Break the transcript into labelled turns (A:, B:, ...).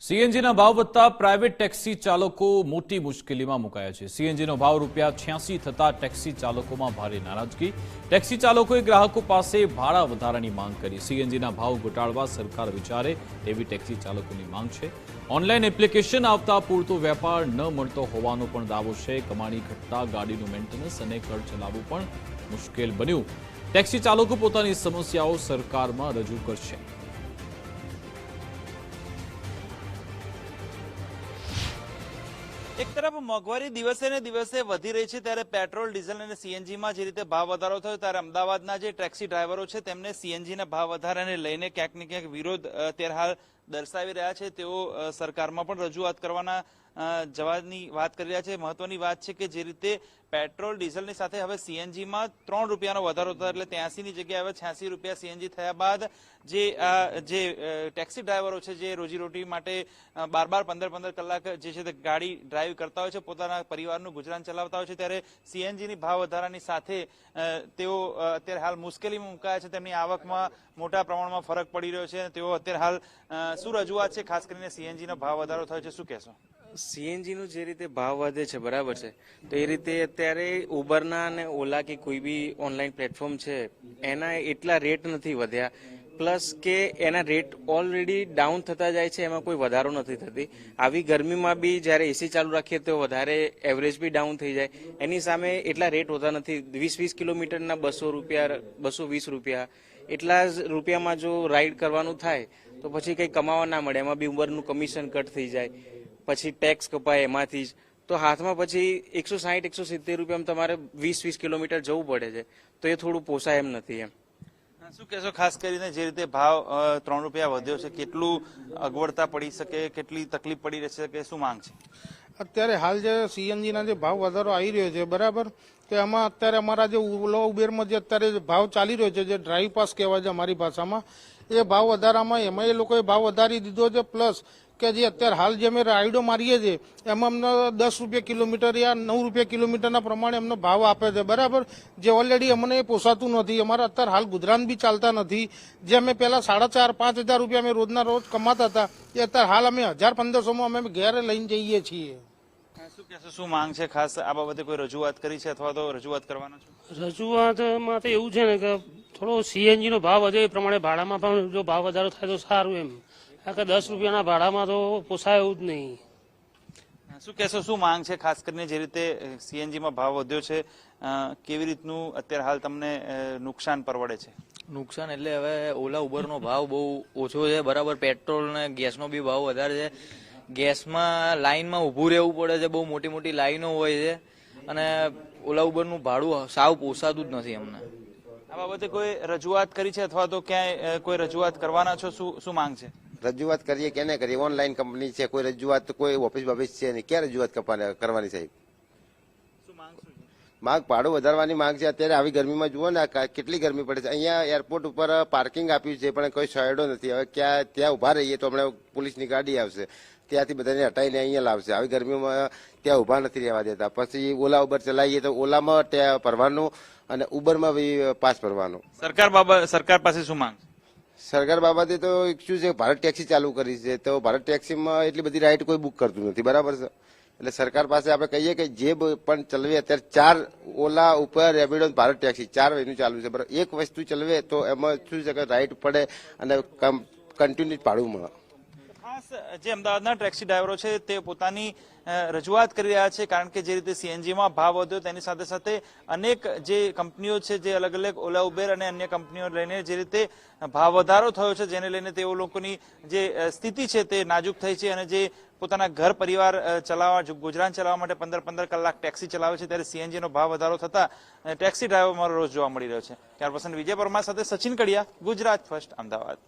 A: સીએનજીના ભાવ વધતા private taxi ચાલકો મોટી મુશ્કેલીમાં મુકાયા છે। સીએનજીનો ભાવ ₹86 થતા ટેક્સી ચાલકોમાં ભારે નારાજગી। ટેક્સી ચાલકોએ ગ્રાહકો પાસે ભાડા વધારાની માંગ કરી। સીએનજીના ભાવ ઘટાડવા સરકાર વિચારે તેવી ટેક્સી ચાલકોની માંગ છે। ઓનલાઈન એપ્લિકેશન આવતા પૂરતો વેપાર ન મળતો હોવાનો પણ દાવો છે। કમાણી ઘટતા ગાડીનું મેન્ટેનન્સ અને ઘર ચલાવવું પણ મુશ્કેલ બન્યું। ટેક્સી ચાલકો પોતાની સમસ્યાઓ સરકારમાં રજૂ કરશે।
B: એક તરફ મોંઘવારી દિવસે ને દિવસે વધી રહી છે ત્યારે પેટ્રોલ ડીઝલ અને સીએનજીમાં જે રીતે ભાવ વધારો થયો ત્યારે અમદાવાદના જે ટેક્સી ડ્રાઈવરો છે તેમને સીએનજીના ભાવ વધારાને લઈને ક્યાંક ને ક્યાંક વિરોધ અત્યારે હાલ દર્શાવી રહ્યા છે। તેઓ સરકારમાં પણ રજૂઆત કરવાના જવાબની વાત કરી રહ્યા છે। મહત્વની વાત છે કે જે રીતે પેટ્રોલ ડીઝલની સાથે હવે સીએનજીમાં ₹3નો વધારો થયો એટલે 83ની જગ્યાએ હવે ₹86 સીએનજી થયા બાદ જે ટેક્સી ડ્રાઈવરો છે જે રોજીરોટી માટે 12-15 કલાક જે છે તે ગાડી ડ્રાઈવ કરતા હોય છે, પોતાના પરિવારનું ગુજરાન ચલાવતા હોય છે, ત્યારે સીએનજીની ભાવ વધારાની સાથે તેઓ અત્યારે હાલ મુશ્કેલીમાં મુકાયા છે। તેમની આવકમાં મોટા પ્રમાણમાં ફરક પડી રહ્યો છે। તેઓ અત્યારે હાલ શું રજૂઆત છે, ખાસ કરીને સીએનજીનો ભાવ વધારો થયો છે, શું કહેશો?
C: સીએનજી નું જે રીતે ભાવ વધે છે બરાબર છે, તો એ રીતે અત્યારે ઉબરના અને ઓલા કે કોઈ બી ઓનલાઈન પ્લેટફોર્મ છે એના એટલા રેટ નથી વધ્યા, પ્લસ કે એના રેટ ઓલરેડી ડાઉન થતા જાય છે, એમાં કોઈ વધારો નથી થતી। આવી ગરમીમાં બી જ્યારે એસી ચાલુ રાખીએ તો વધારે એવરેજ બી ડાઉન થઈ જાય, એની સામે એટલા રેટ હોતા નથી। 20 કિલોમીટરના ₹200, ₹220 એટલા જ રૂપિયામાં જો રાઈડ કરવાનું થાય તો પછી કંઈ કમાવા ના મળે। એમાં બી ઉબરનું કમિશન કટ થઈ જાય, પછી ટેક્સ કપાય એમાંથી જ, તો હાથમાં પછી ₹160-170 તમારે 20 કિલોમીટર જવું પડે છે, તો એ થોડું પોસાય એમ નથી એમ।
B: શું કહેશો, ખાસ કરીને જે રીતે ભાવ ₹3 વધ્યો છે, કેટલું અગવડતા પડી શકે, કેટલી તકલીફ પડી રહેશે, કે શું માંગ છે?
D: અત્યારે હાલ જે સીએનજીના જે ભાવ વધારો આવી રહ્યો છે બરાબર, કે એમાં અત્યારે અમારા જે ઓલા ઉબેરમાં જે અત્યારે ભાવ ચાલી રહ્યો છે, જે ડ્રાઈવ પાસ કહેવાય છે અમારી ભાષામાં, એ ભાવ વધારામાં એમાં એ લોકોએ ભાવ વધારી દીધો છે। પ્લસ કે જે અત્યારે હાલ જે અમે રાઈડો મારીએ છીએ એમાં અમને ₹10 કિલોમીટર યા ₹9 કિલોમીટરના પ્રમાણે એમનો ભાવ આપે છે બરાબર, જે ઓલરેડી અમને એ પોસાતું નથી। અમારા અત્યારે હાલ ગુજરાન બી ચાલતા નથી। જે અમે પહેલા 4,500-5,000 રૂપિયા અમે રોજના રોજ કમાતા હતા, એ અત્યારે હાલ અમે 1,000-1,500માં અમે ઘેરે લઈને જઈએ છીએ।
B: શું કહેશો, શું માંગ છે, ખાસ આ બાબતે કોઈ રજૂઆત કરી છે અથવા તો રજૂઆત કરવાના છો?
E: રજૂઆતમાં તો એવું છે ને કે થોડો સીએનજી નો ભાવ વધે એ પ્રમાણે ભાડામાં પણ જો ભાવ વધારો થાય તો સારું એમ, કારણ કે ₹10ના ભાડામાં તો પોસાય એવું જ નહીં।
B: શું કહેશો, શું માંગ છે, ખાસ કરીને જે રીતે સીએનજીમાં ભાવ વધ્યો છે, કેવી રીતનું અત્યારે હાલ તમને નુકસાન પરવડે છે?
F: નુકસાન એટલે હવે ઓલા ઉબરનો ભાવ બહુ ઓછો છે બરાબર, પેટ્રોલ ને ગેસનો બી ભાવ વધારે છે। ગેસમાં લાઈનમાં ઊભું રહેવું પડે છે, બહુ મોટી મોટી લાઈનો હોય છે, અને ઓલા ઉબરનું ભાડું સાવ પોસાતું જ નથી અમને।
B: આ બાબતે કોઈ રજૂઆત કરી છે અથવા તો ક્યાંય કોઈ રજૂઆત કરવાના છો? શું માંગ છે?
G: રજૂઆત કરીએ કે ના કરીએ, ઓનલાઈન કંપની છે, કોઈ રજૂઆત કોઈ ઓફિસ છે નહીં, ક્યાં રજૂઆત કરવાની સાહેબ? માંગ ભાડું વધારવાની માંગ છે। અત્યારે આવી ગરમીમાં જુઓ ને કેટલી ગરમી પડે છે। અહીંયા એરપોર્ટ ઉપર પાર્કિંગ આપ્યું છે પણ કોઈ સાઈડો નથી। હવે ત્યાં ઉભા રહીએ તો હમણાં પોલીસની ગાડી આવશે, ત્યાંથી બધાને હટાવીને અહીંયા લાવશે। આવી ગરમીમાં ત્યાં ઉભા નથી રહેવા દેતા। પછી ઓલા ઉબર ચલાવીએ તો ઓલામાં ભરવાનું અને ઉબરમાં બી પાસ ભરવાનું।
B: સરકાર પાસે શું માંગ?
G: સરકાર બાબતે તો શું છે, ભારત ટેક્સી ચાલુ કરી છે, તો ભારત ટેક્સીમાં એટલી બધી રાઈડ કોઈ બુક કરતું નથી બરાબર છે, એટલે સરકાર પાસે આપણે કહીએ કે જે પણ ચલવે, અત્યારે 4 ઓલા ઉપર રેપિડો ભારત ટેક્સી 4 વયનું ચાલુ છે બરાબર, એક વસ્તુ ચલવે તો એમાં શું છે કે રાઈડ પડે અને કન્ટિન્યુ ભાડું મળે।
B: ખાસ જે અમદાવાદના ટેક્સી ડ્રાઈવરો છે તે પોતાની રજૂઆત કરી રહ્યા છે, કારણ કે જે રીતે સીએનજીમાં ભાવ વધ્યો તેની સાથે સાથે અનેક જે કંપનીઓ છે, જે અલગ અલગ ઓલા ઉબેર અને અન્ય કંપનીઓ લઈને જે રીતે ભાવ વધારો થયો છે, જેને લઈને તેઓ લોકોની જે સ્થિતિ છે તે નાજુક થઈ છે, અને જે પોતાના ઘર પરિવાર ચલાવવા, ગુજરાન ચલાવવા માટે 15-15 કલાક ટેક્સી ચલાવે છે, ત્યારે સીએનજીનો ભાવ વધારો થતા ટેક્સી ડ્રાઈવરમાં રોજ જોવા મળી રહ્યો છે। ત્યાર પછી વિજય પરમાર સાથે સચિન કડિયા, ગુજરાત ફર્સ્ટ, અમદાવાદ।